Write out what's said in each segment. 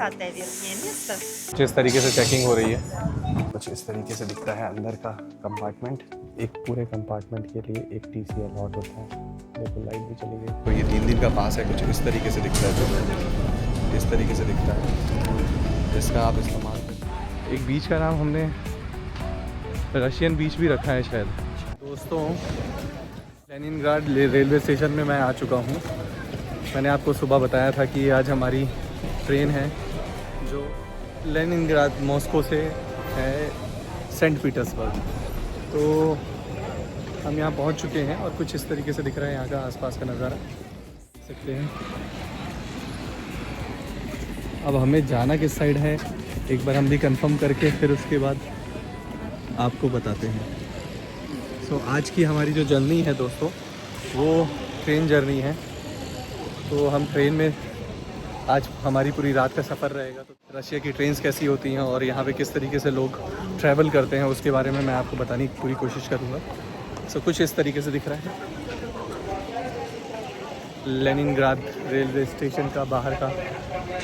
30-е верхнее место. जिस तरीके से चेकिंग हो रही है कुछ इस तरीके से दिखता है अंदर का कंपार्टमेंट। एक पूरे कंपार्टमेंट के लिए एक टीसी अलॉट होता है। देखो लाइट भी चली गई। तो ये 3 दिन का पास है, कुछ इस तरीके से दिखता है। तो इस तरीके से दिखता है जिसका आप इस्तेमाल करें। एक बीच का नाम हमने रशियन बीच भी रखा है शायद। दोस्तों लेनिनग्राड रेलवे स्टेशन में मैं आ चुका हूँ। मैंने आपको सुबह बताया था कि आज हमारी ट्रेन है जो लेनिनग्राड मॉस्को से है सेंट पीटर्सबर्ग। तो हम यहाँ पहुँच चुके हैं और कुछ इस तरीके से दिख रहा है यहाँ का आसपास का नज़ारा देख सकते हैं। अब हमें जाना किस साइड है एक बार हम भी कंफर्म करके फिर उसके बाद आपको बताते हैं। सो आज की हमारी जो जर्नी है दोस्तों वो ट्रेन जर्नी है। तो हम ट्रेन में आज हमारी पूरी रात का सफ़र रहेगा। तो रशिया की ट्रेन्स कैसी होती हैं और यहाँ पे किस तरीके से लोग ट्रैवल करते हैं उसके बारे में मैं आपको बताने की पूरी कोशिश करूँगा। सो कुछ इस तरीके से दिख रहा है लेनिनग्राड रेलवे स्टेशन का बाहर का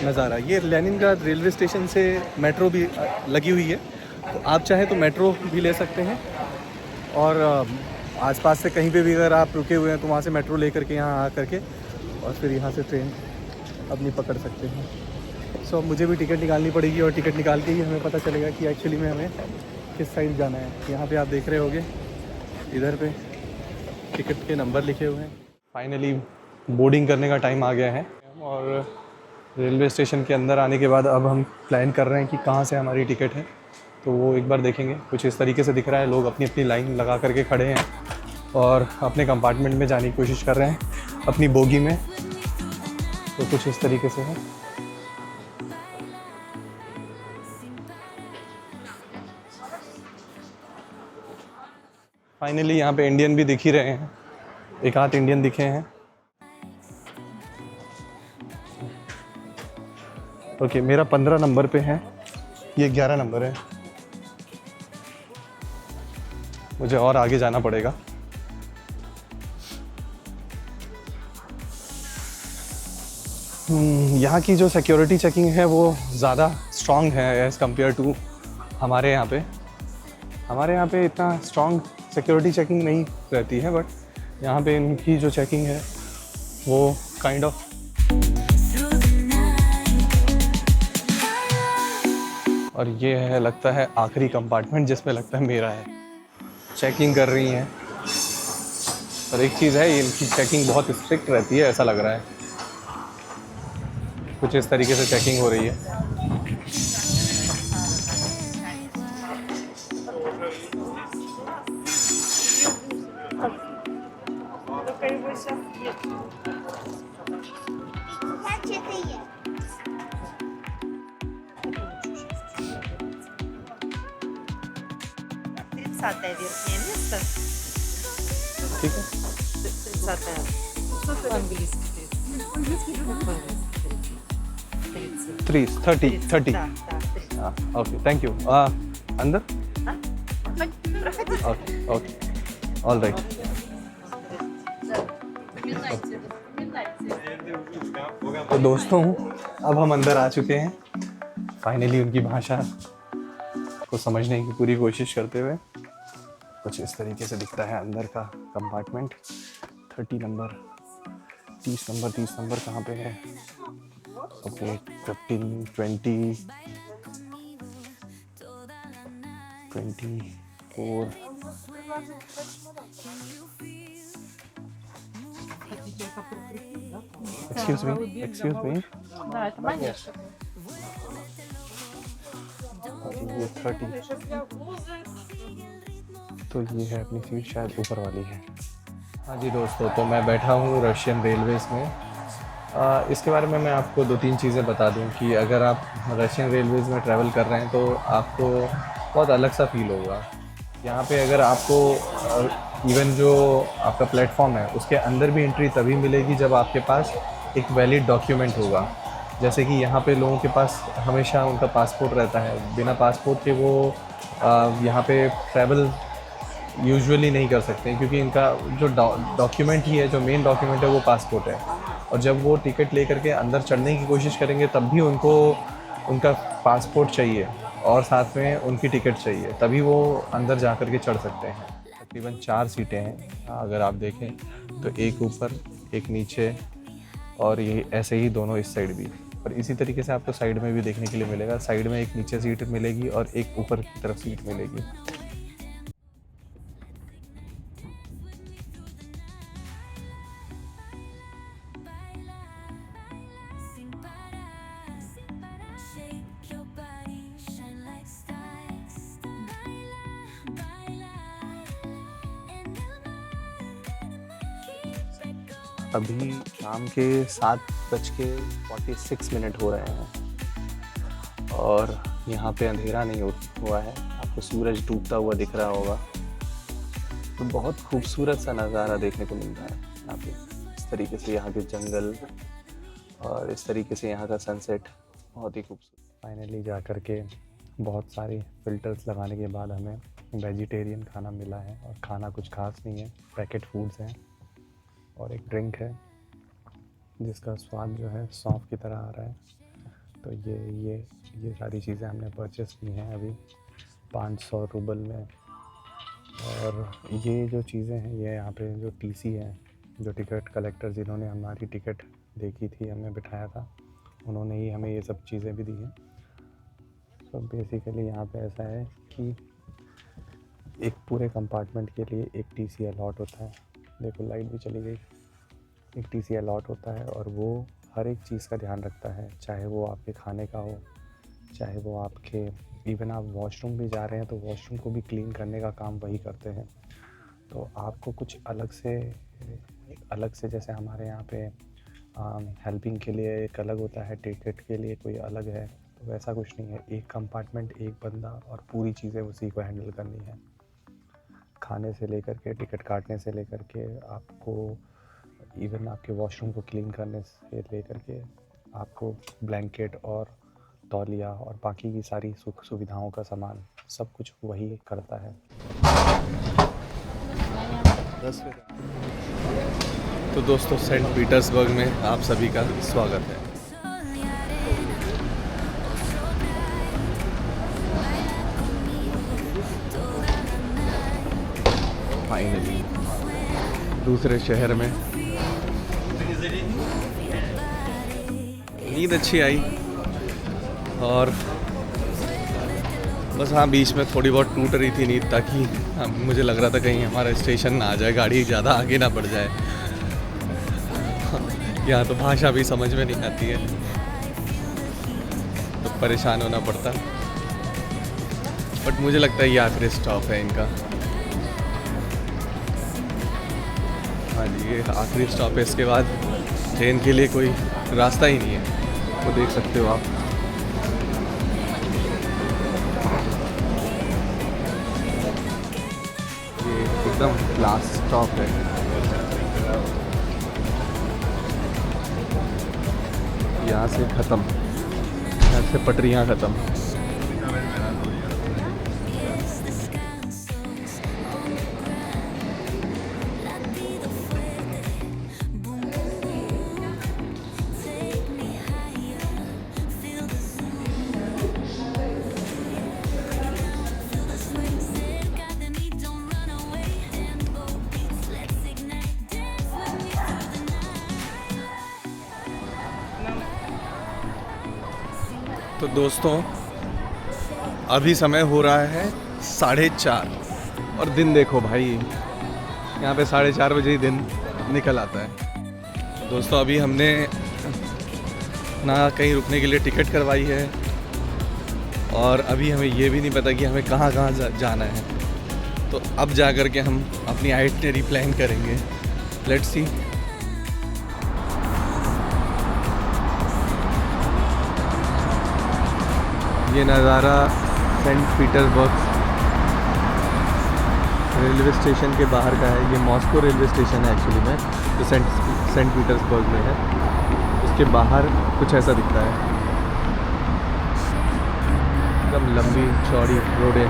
नज़ारा। ये लेनिनग्राड रेलवे स्टेशन से मेट्रो भी लगी हुई है, तो आप चाहें तो मेट्रो भी ले सकते हैं और आसपास से कहीं पे भी अगर आप रुके हुए हैं तो वहाँ से मेट्रो ले करके यहाँ आ करके और फिर यहाँ से ट्रेन अपनी पकड़ सकते हैं। सो मुझे भी टिकट निकालनी पड़ेगी और टिकट निकाल के ही हमें पता चलेगा कि एक्चुअली में हमें किस साइड जाना है। यहाँ पे आप देख रहे होंगे इधर पे टिकट के नंबर लिखे हुए हैं। फाइनली बोर्डिंग करने का टाइम आ गया है और रेलवे स्टेशन के अंदर आने के बाद अब हम प्लान कर रहे हैं कि कहाँ से हमारी टिकट है, तो वो एक बार देखेंगे। कुछ इस तरीके से दिख रहा है, लोग अपनी अपनी लाइन लगा करके खड़े हैं और अपने कंपार्टमेंट में जाने की कोशिश कर रहे हैं अपनी बोगी में। तो कुछ इस तरीके से है। फाइनली यहाँ पे इंडियन भी दिख ही रहे हैं, एक आध इंडियन दिखे हैं। ओके मेरा 15 नंबर पे है, ये 11 नंबर है। मुझे और आगे जाना पड़ेगा। यहाँ की जो सिक्योरिटी चेकिंग है वो ज़्यादा स्ट्रॉन्ग है एज़ कम्पेयर टू हमारे यहाँ पे। हमारे यहाँ पे इतना स्ट्रॉन्ग सिक्योरिटी चेकिंग नहीं रहती है, बट यहाँ पे इनकी जो चेकिंग है वो काइंड ऑफ। और ये है लगता है आखिरी कंपार्टमेंट जिसमें लगता है मेरा है। चेकिंग कर रही हैं और एक चीज़ है इनकी चेकिंग बहुत स्ट्रिक्ट रहती है ऐसा लग रहा है। कुछ इस तरीके से चेकिंग हो रही है। Верхнее место. ठीक है 30-е. По-английски 30. 30. Да, 30. Okay thank you. अंदर Проходите. Okay all right. तो दोस्तों अब हम अंदर आ चुके हैं फाइनली उनकी भाषा को समझने की पूरी कोशिश करते हुए। कुछ इस तरीके से दिखता है अंदर का कंपार्टमेंट। 30 नंबर 30 नंबर कहाँ पे है? Okay 15 20 24 excuse me Да, это манеж. ये 30। तो ये है अपनी सीट, शायद ऊपर वाली है। हाँ जी दोस्तों, तो मैं बैठा हूँ रशियन रेलवेज़ में। इसके बारे में मैं आपको 2-3 चीज़ें बता दूँ कि अगर आप रशियन रेलवेज़ में ट्रैवल कर रहे हैं तो आपको बहुत अलग सा फील होगा। यहाँ पे अगर आपको इवन जो आपका प्लेटफॉर्म है उसके अंदर भी एंट्री तभी मिलेगी जब आपके पास एक वैलिड डॉक्यूमेंट होगा। जैसे कि यहाँ पे लोगों के पास हमेशा उनका पासपोर्ट रहता है, बिना पासपोर्ट के वो यहाँ पे ट्रैवल यूजुअली नहीं कर सकते क्योंकि इनका जो डॉक्यूमेंट ही है, जो मेन डॉक्यूमेंट है वो पासपोर्ट है। और जब वो टिकट ले करके अंदर चढ़ने की कोशिश करेंगे तब भी उनको उनका पासपोर्ट चाहिए और साथ में उनकी टिकट चाहिए, तभी वो अंदर जा कर के चढ़ सकते हैं। तकरीबन 4 सीटें हैं अगर आप देखें तो, एक ऊपर एक नीचे और ये ऐसे ही दोनों इस साइड भी। और इसी तरीके से आपको साइड में भी देखने के लिए मिलेगा, साइड में एक नीचे सीट मिलेगी और एक ऊपर की तरफ सीट मिलेगी। अभी शाम के 7:46 हो रहे हैं और यहाँ पे अंधेरा नहीं हुआ है, आपको सूरज डूबता हुआ दिख रहा होगा। तो बहुत खूबसूरत सा नज़ारा देखने को मिल रहा है यहाँ पे। इस तरीके से यहाँ के जंगल और इस तरीके से यहाँ का सनसेट बहुत ही खूबसूरत। फाइनली जा कर के बहुत सारे फ़िल्टर्स लगाने के बाद हमें वेजिटेरियन खाना मिला है, और खाना कुछ खास नहीं है, पैकेट फूड्स हैं और एक ड्रिंक है जिसका स्वाद जो है सौंफ की तरह आ रहा है। तो ये सारी चीज़ें हमने परचेस की हैं अभी 500 रूबल में। और ये जो चीज़ें हैं, ये यहाँ पे जो टीसी है, जो टिकट कलेक्टर जिन्होंने हमारी टिकट देखी थी, हमें बिठाया था, उन्होंने ही हमें ये सब चीज़ें भी दी हैं। तो बेसिकली यहाँ पे ऐसा है कि एक पूरे कंपार्टमेंट के लिए एक टीसी अलॉट होता है। देखो लाइट भी चली गई। एक टीसी अलॉट होता है और वो हर एक चीज़ का ध्यान रखता है, चाहे वो आपके खाने का हो, चाहे वो आपके इवन आप वॉशरूम भी जा रहे हैं तो वॉशरूम को भी क्लीन करने का काम वही करते हैं। तो आपको कुछ अलग से जैसे हमारे यहाँ पे हेल्पिंग के लिए एक अलग होता है, टिकट के लिए कोई अलग है, तो वैसा कुछ नहीं है। एक कंपार्टमेंट, एक बंदा और पूरी चीज़ें उसी को हैंडल करनी है। खाने से लेकर के, टिकट काटने से लेकर के, आपको इवन आपके वॉशरूम को क्लीन करने से लेकर के, आपको ब्लैंकेट और तौलिया और बाकी की सारी सुख सुविधाओं का सामान सब कुछ वही करता है। तो दोस्तों, सेंट पीटर्सबर्ग में आप सभी का स्वागत है। फाइनली दूसरे शहर में। नींद अच्छी आई और बस हाँ, बीच में थोड़ी बहुत टूट रही थी नींद, ताकि मुझे लग रहा था कहीं हमारा स्टेशन ना आ जाए, गाड़ी ज़्यादा आगे ना बढ़ जाए। यहाँ तो भाषा भी समझ में नहीं आती है तो परेशान होना पड़ता, बट मुझे लगता है ये आखिरी स्टॉप है इनका। हाँ जी, ये आखिरी स्टॉप है, इसके बाद ट्रेन के लिए कोई रास्ता ही नहीं है, वो देख सकते हो आप। ये एकदम लास्ट स्टॉप है। यहाँ से ख़त्म, यहाँ से पटरियाँ ख़त्म। तो दोस्तों, अभी समय हो रहा है 4:30 और दिन देखो भाई, यहाँ पे 4:30 बजे ही दिन निकल आता है। दोस्तों, अभी हमने ना कहीं रुकने के लिए टिकट करवाई है और अभी हमें ये भी नहीं पता कि हमें कहाँ जाना है। तो अब जा कर के हम अपनी आइटनरी प्लान करेंगे। Let's see. ये नज़ारा सेंट पीटर्सबर्ग रेलवे स्टेशन के बाहर का है। ये मॉस्को रेलवे स्टेशन है एक्चुअली में, जो सेंट पीटर्सबर्ग में है। उसके बाहर कुछ ऐसा दिखता है, एकदम लंबी चौड़ी रोडें।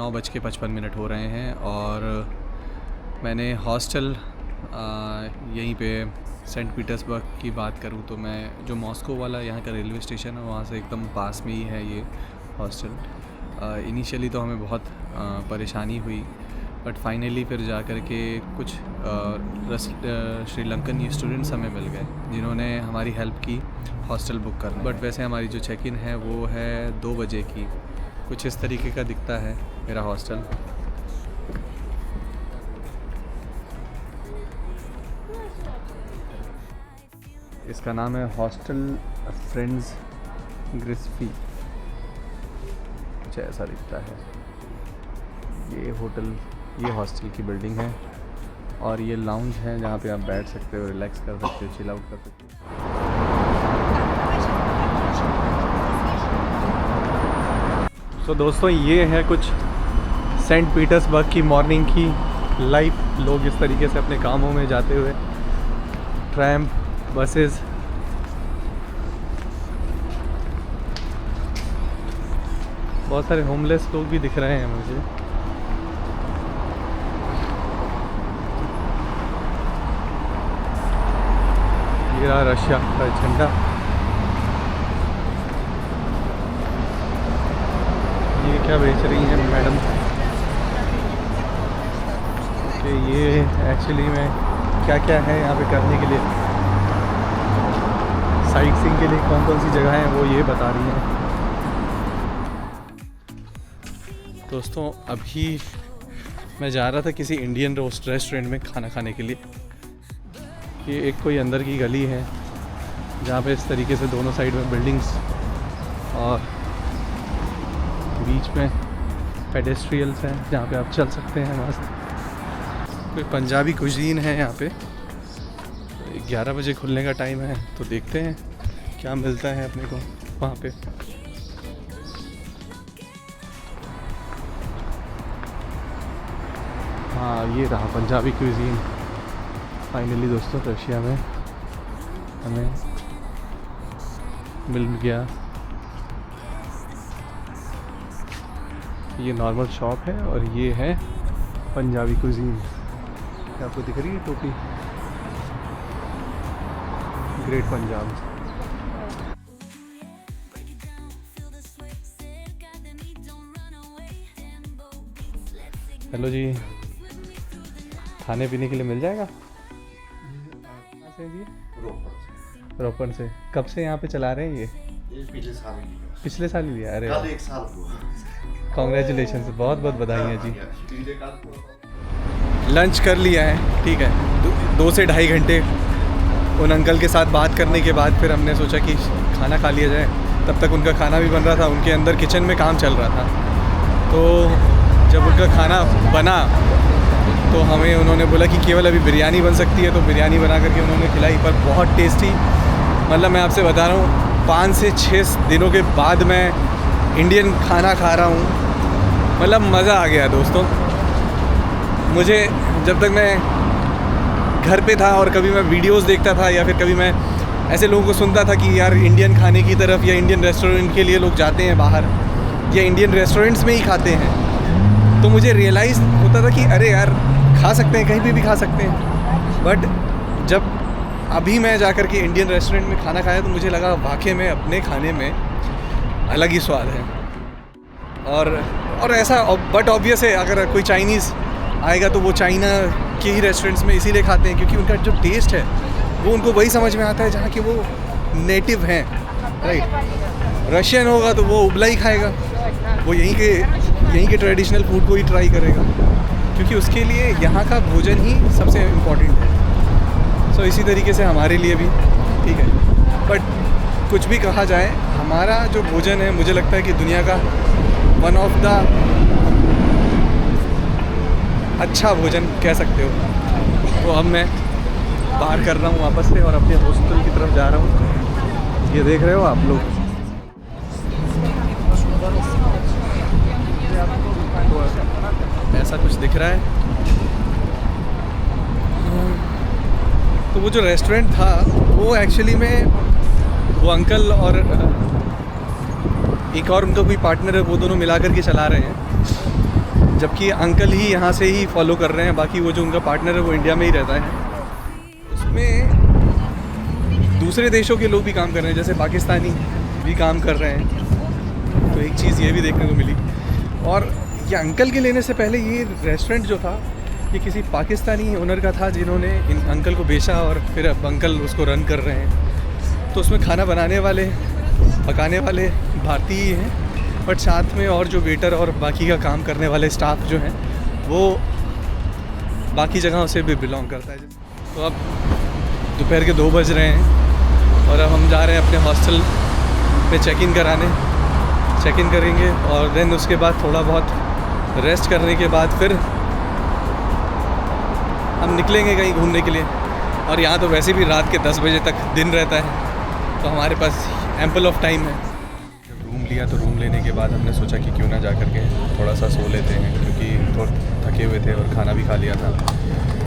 9:55 हो रहे हैं और मैंने हॉस्टल यहीं पे सेंट पीटर्सबर्ग की बात करूँ तो मैं जो मॉस्को वाला यहाँ का रेलवे स्टेशन है वहाँ से एकदम पास में ही है ये हॉस्टल। इनिशियली तो हमें बहुत परेशानी हुई, बट फाइनली फिर जा कर के कुछ श्रीलंकन स्टूडेंट्स हमें मिल गए जिन्होंने हमारी हेल्प की हॉस्टल बुक करना। बट वैसे हमारी जो चेक इन है वो है 2 बजे की। कुछ इस तरीके का दिखता है मेरा हॉस्टल। इसका नाम है हॉस्टल फ्रेंड्स ग्रिस्फी, कुछ ऐसा दिखता है। ये होटल, ये हॉस्टल की बिल्डिंग है और ये लाउंज है जहाँ पे आप बैठ सकते हो, रिलैक्स कर सकते हो, चिल आउट कर सकते हो। तो दोस्तों ये है कुछ सेंट पीटर्सबर्ग की मॉर्निंग की लाइफ। लोग इस तरीके से अपने कामों में जाते हुए, ट्रैम, बसेस, बहुत सारे होमलेस लोग भी दिख रहे हैं मुझे। ये रहा रशिया का झंडा। ये क्या बेच रही हैं मैडम? कि ये एक्चुअली में क्या क्या है यहाँ पे करने के लिए, साइट सीइंग के लिए कौन कौन सी जगह हैं वो ये बता रही हैं। दोस्तों अभी मैं जा रहा था किसी इंडियन रेस्टोरेंट में खाना खाने के लिए। ये एक कोई अंदर की गली है जहाँ पे इस तरीके से दोनों साइड में बिल्डिंग्स और बीच में पेडेस्ट्रियल्स हैं जहाँ पे आप चल सकते हैं मस्त। कोई पंजाबी कुजीन है यहाँ पे। 11 बजे खुलने का टाइम है तो देखते हैं क्या मिलता है अपने को वहाँ पे। हाँ ये रहा पंजाबी कुजीन। फाइनली दोस्तों रशिया में हमें मिल गया। ये नॉर्मल शॉप है और ये है पंजाबी कुजीन। क्या आपको दिख रही है टोपी? ग्रेट पंजाब। हेलो जी, खाने पीने के लिए मिल जाएगा? कहाँ से जी? रोपड़ से। कब से यहाँ पे चला रहे हैं ये? पिछले साल ही लिया? अरे कल 1 साल हुआ। कॉन्ग्रेचुलेशन, बहुत बहुत बधाई जी। लंच कर लिया है, ठीक है। 2 से ढाई घंटे उन अंकल के साथ बात करने के बाद फिर हमने सोचा कि खाना खा लिया जाए। तब तक उनका खाना भी बन रहा था, उनके अंदर किचन में काम चल रहा था। तो जब उनका खाना बना तो हमें उन्होंने बोला कि केवल अभी बिरयानी बन सकती है, तो बिरयानी बना करके उन्होंने खिलाई। पर बहुत टेस्टी, मतलब मैं आपसे बता रहा हूँ 5 से 6 दिनों के बाद मैं इंडियन खाना खा रहा हूँ। मतलब मज़ा आ गया दोस्तों। मुझे जब तक मैं घर पे था और कभी मैं वीडियोस देखता था या फिर कभी मैं ऐसे लोगों को सुनता था कि यार इंडियन खाने की तरफ या इंडियन रेस्टोरेंट के लिए लोग जाते हैं बाहर या इंडियन रेस्टोरेंट्स में ही खाते हैं, तो मुझे रियलाइज़ होता था कि अरे यार खा सकते हैं, कहीं पे भी खा सकते हैं। बट जब अभी मैं जा कर के इंडियन रेस्टोरेंट में खाना खाया तो मुझे लगा वाकई में अपने खाने में अलग ही स्वाद है। और ऐसा बट ऑब्वियस है, अगर कोई चाइनीज़ आएगा तो वो चाइना के ही रेस्टोरेंट्स में इसीलिए खाते हैं क्योंकि उनका जो टेस्ट है वो उनको वही समझ में आता है जहाँ के वो नेटिव हैं, राइट। रशियन होगा तो वो उबला ही खाएगा, वो यहीं के ट्रेडिशनल फूड को ही ट्राई करेगा क्योंकि उसके लिए यहाँ का भोजन ही सबसे इम्पोर्टेंट है। सो इसी तरीके से हमारे लिए भी ठीक है। बट कुछ भी कहा जाए, हमारा जो भोजन है मुझे लगता है कि दुनिया का वन ऑफ द अच्छा भोजन कह सकते हो। तो अब मैं बाहर कर रहा हूँ वापस से और अपने हॉस्टल की तरफ जा रहा हूँ। ये देख रहे हो आप लोग, ऐसा कुछ दिख रहा है। तो वो जो रेस्टोरेंट था वो एक्चुअली में वो अंकल और एक और उनका कोई पार्टनर है, वो दोनों मिला करके चला रहे हैं। जबकि अंकल ही यहाँ से ही फॉलो कर रहे हैं, बाकी वो जो उनका पार्टनर है वो इंडिया में ही रहता है। उसमें दूसरे देशों के लोग भी काम कर रहे हैं, जैसे पाकिस्तानी भी काम कर रहे हैं। तो एक चीज़ ये भी देखने को मिली। और ये अंकल के लेने से पहले ये रेस्टोरेंट जो था ये किसी पाकिस्तानी ओनर का था, जिन्होंने इन अंकल को बेचा और फिर अब अंकल उसको रन कर रहे हैं। तो उसमें खाना बनाने वाले, पकाने वाले भारतीय ही हैं, बट साथ में और जो वेटर और बाकी का काम करने वाले स्टाफ जो हैं वो बाकी जगहों से भी बिलोंग करता है। तो अब दोपहर के 2 बज रहे हैं और अब हम जा रहे हैं अपने हॉस्टल में चेक इन कराने। चेक इन करेंगे और देन उसके बाद थोड़ा बहुत रेस्ट करने के बाद फिर हम निकलेंगे कहीं घूमने के लिए। और यहाँ तो वैसे भी रात के 10 बजे तक दिन रहता है, तो हमारे पास एम्पल ऑफ टाइम है। जब रूम लिया तो रूम लेने के बाद हमने सोचा कि क्यों ना जा करके थोड़ा सा सो लेते हैं, क्योंकि थोड़ा थके हुए थे और खाना भी खा लिया था।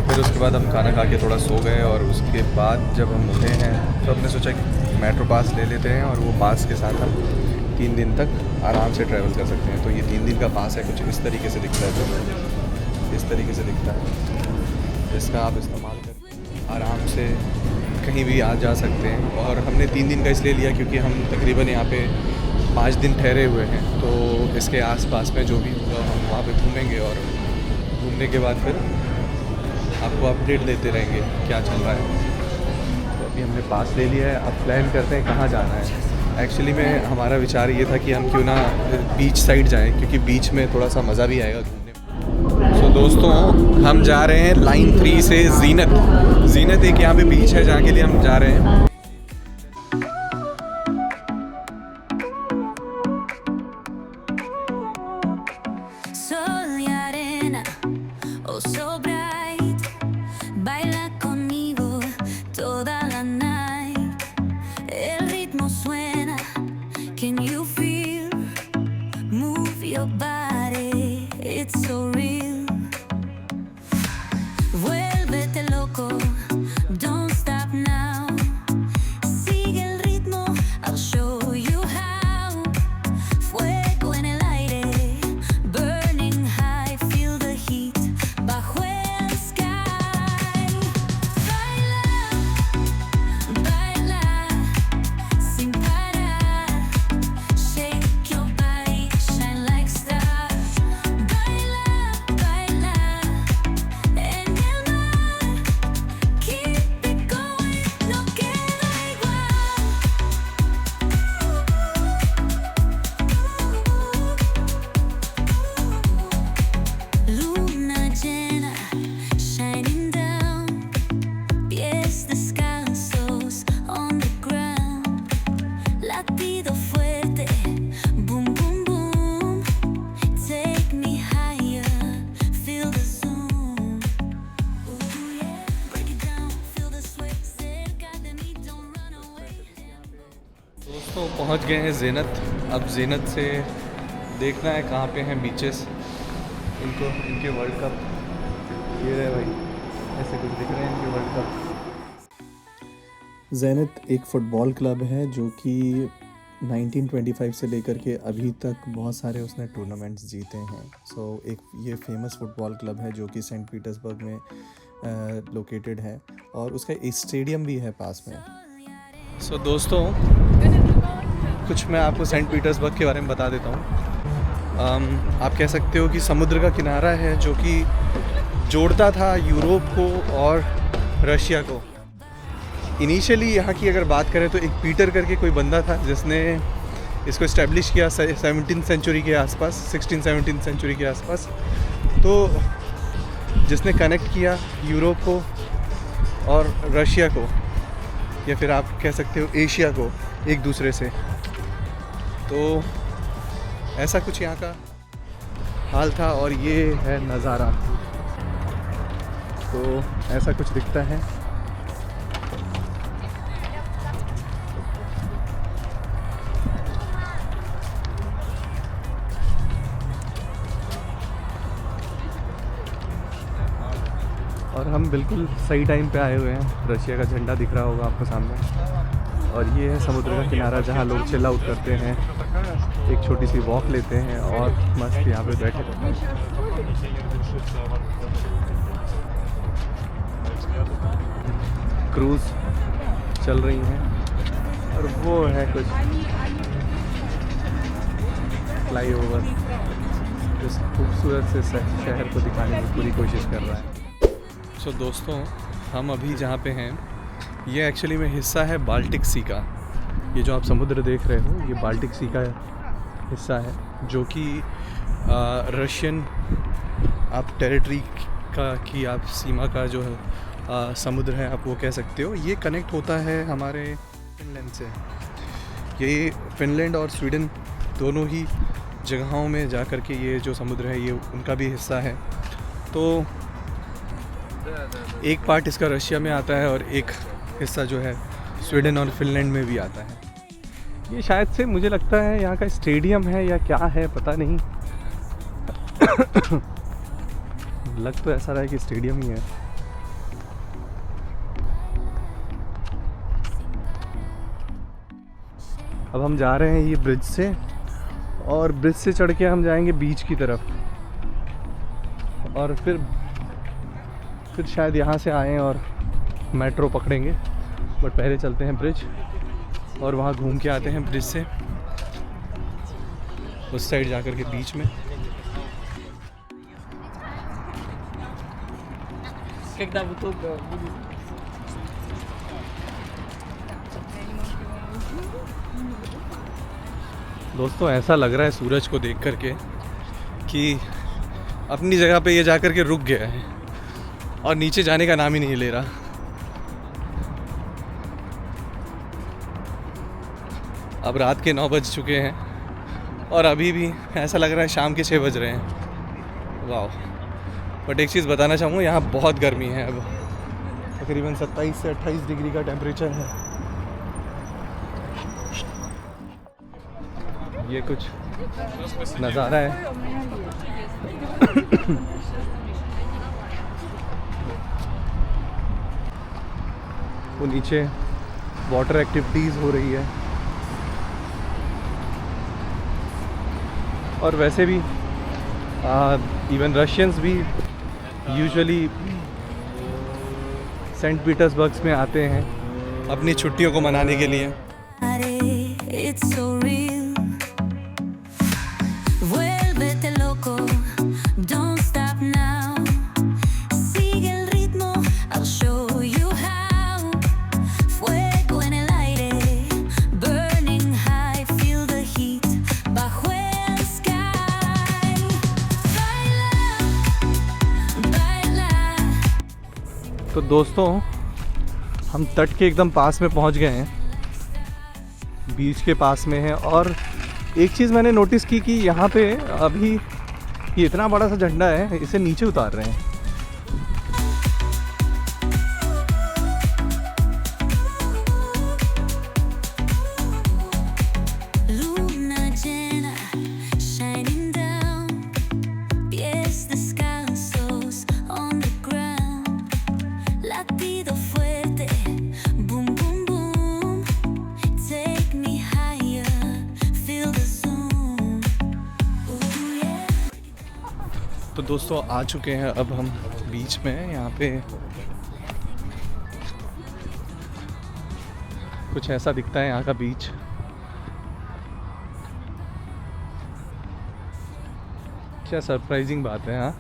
फिर उसके बाद हम खाना खा के थोड़ा सो गए और उसके बाद जब हम उठे हैं तो हमने सोचा कि मेट्रो पास ले लेते हैं और वो पास के साथ हम 3 दिन तक आराम से ट्रैवल कर सकते हैं। तो ये 3 दिन का पास है, कुछ इस तरीके से दिखता है, तो इस तरीके से दिखता है। इसका आप इस्तेमाल कर आराम से कहीं भी आ जा सकते हैं। और हमने 3 दिन का इसलिए लिया क्योंकि हम तकरीबन यहाँ पे 5 दिन ठहरे हुए हैं, तो इसके आसपास में जो भी होगा हम वहाँ पे घूमेंगे और घूमने के बाद फिर आपको अपडेट देते रहेंगे क्या चल रहा है। तो अभी हमने पास ले लिया है, अब प्लान करते हैं कहाँ जाना है। एक्चुअली में हमारा विचार ये था कि हम क्यों ना बीच साइड जाएँ, क्योंकि बीच में थोड़ा सा मज़ा भी आएगा घूमने में। तो दोस्तों हम जा रहे हैं लाइन 3 से जीनत एक यहाँ पे बीच है जहाँ के लिए हम जा रहे हैं। दोस्तों पहुंच गए हैं ज़ीनत। अब ज़ीनत से देखना है कहाँ पे हैं बीचेस, इनके वर्ल्ड कप ये रहे भाई, ऐसे कुछ दिख रहे हैं इनके वर्ल्ड कप। ज़ीनत एक फ़ुटबॉल क्लब है जो कि 1925 से लेकर के अभी तक बहुत सारे उसने टूर्नामेंट्स जीते हैं। एक ये फेमस फ़ुटबॉल क्लब है जो कि सेंट पीटर्सबर्ग में लोकेटेड है और उसका एक स्टेडियम भी है पास में। दोस्तों कुछ मैं आपको सेंट पीटर्सबर्ग के बारे में बता देता हूँ। आप कह सकते हो कि समुद्र का किनारा है जो कि जोड़ता था यूरोप को और रशिया को। इनिशियली यहाँ की अगर बात करें तो एक पीटर करके कोई बंदा था जिसने इसको इस्टेब्लिश किया 17th सेंचुरी के आसपास, 16-17 सेंचुरी के आसपास। तो जिसने कनेक्ट किया यूरोप को और रशिया को, या फिर आप कह सकते हो एशिया को एक दूसरे से। तो ऐसा कुछ यहाँ का हाल था और ये है नज़ारा। तो ऐसा कुछ दिखता है। और हम बिल्कुल सही टाइम पे आए हुए हैं। रशिया का झंडा दिख रहा होगा आपको सामने, और ये है समुद्र का किनारा जहाँ लोग चिल आउट करते हैं एक छोटी सी वॉक लेते हैं और मस्त यहाँ पे बैठे रहते हैं। क्रूज़ चल रही हैं और वो है कुछ फ्लाईओवर इस खूबसूरत से शहर को दिखाने की पूरी कोशिश कर रहा है। सो दोस्तों, हम अभी जहाँ पे हैं ये एक्चुअली में हिस्सा है बाल्टिक सी का। ये जो आप समुद्र देख रहे हो ये बाल्टिक सी का हिस्सा है, जो कि रशियन आप टेरिटरी का की आप सीमा का जो समुद्र है आप वो कह सकते हो। ये कनेक्ट होता है हमारे फिनलैंड से। ये फिनलैंड और स्वीडन दोनों ही जगहों में जा कर के ये जो समुद्र है ये उनका भी हिस्सा है। तो एक पार्ट इसका रशिया में आता है और एक हिस्सा जो है स्वीडन और फिनलैंड में भी आता है। ये शायद से मुझे लगता है यहाँ का स्टेडियम है या क्या है पता नहीं। लग तो ऐसा रहा है कि स्टेडियम ही है। अब हम जा रहे हैं ये ब्रिज से, और ब्रिज से चढ़ के हम जाएंगे बीच की तरफ, और फिर शायद यहाँ से आएँ और मेट्रो पकड़ेंगे। बट पहले चलते हैं ब्रिज और वहाँ घूम के आते हैं ब्रिज से उस साइड जा कर के बीच में। दोस्तों, ऐसा लग रहा है सूरज को देख कर के कि अपनी जगह पे ये जा कर के रुक गया है और नीचे जाने का नाम ही नहीं ले रहा। अब रात के 9 बज चुके हैं और अभी भी ऐसा लग रहा है शाम के 6 बज रहे हैं। वाह! बट एक चीज़ बताना चाहूँगा, यहाँ बहुत गर्मी है। अब तकरीबन 27 से 28 डिग्री का टेम्परेचर है। ये कुछ नज़ारा है। वो नीचे वाटर एक्टिविटीज़ हो रही है, और वैसे भी इवन रशियंस भी यूजुअली सेंट पीटर्सबर्ग में आते हैं अपनी छुट्टियों को मनाने के लिए। तो दोस्तों, हम तट के एकदम पास में पहुंच गए हैं, बीच के पास में है। और एक चीज़ मैंने नोटिस की कि यहाँ पे अभी ये इतना बड़ा सा झंडा है, इसे नीचे उतार रहे हैं। तो दोस्तों, आ चुके हैं अब हम बीच में। यहाँ पे कुछ ऐसा दिखता है यहाँ का बीच। क्या सरप्राइजिंग बात है। हाँ,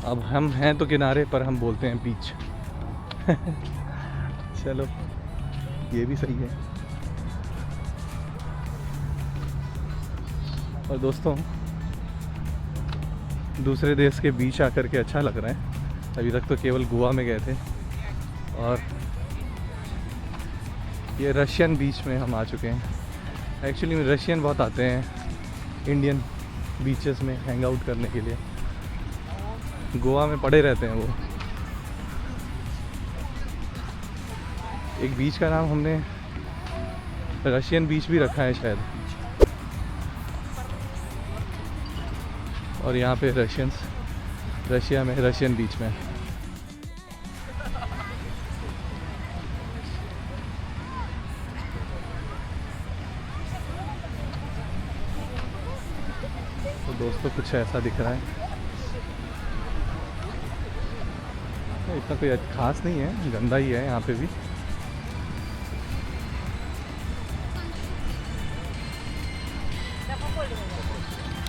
अब हम हैं तो किनारे पर हम बोलते हैं बीच। चलो, ये भी सही है। और दोस्तों, दूसरे देश के बीच आकर के अच्छा लग रहा है। अभी तक तो केवल गोवा में गए थे, और ये रशियन बीच में हम आ चुके हैं। एक्चुअली रशियन बहुत आते हैं इंडियन बीचेस में हैंग आउट करने के लिए। गोवा में पड़े रहते हैं वो। एक बीच का नाम हमने रशियन बीच भी रखा है शायद, और यहाँ पे रशिया में रशियन बीच में। दोस्तों कुछ ऐसा दिख रहा है। इतना कोई खास नहीं है, गंदा ही है यहाँ पे भी।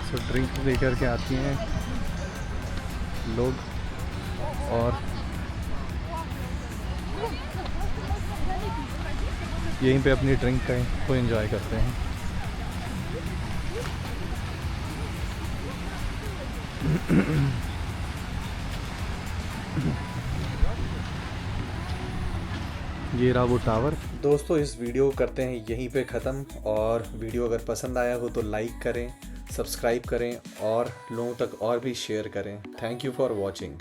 सो ड्रिंक लेकर के आती हैं लोग और यहीं पे अपनी ड्रिंक को एंजॉय करते हैं। ये रहा वो टावर। दोस्तों इस वीडियो को करते हैं यहीं पे ख़त्म, और वीडियो अगर पसंद आया हो तो लाइक करें, सब्सक्राइब करें और लोगों तक और भी शेयर करें। Thank you for watching.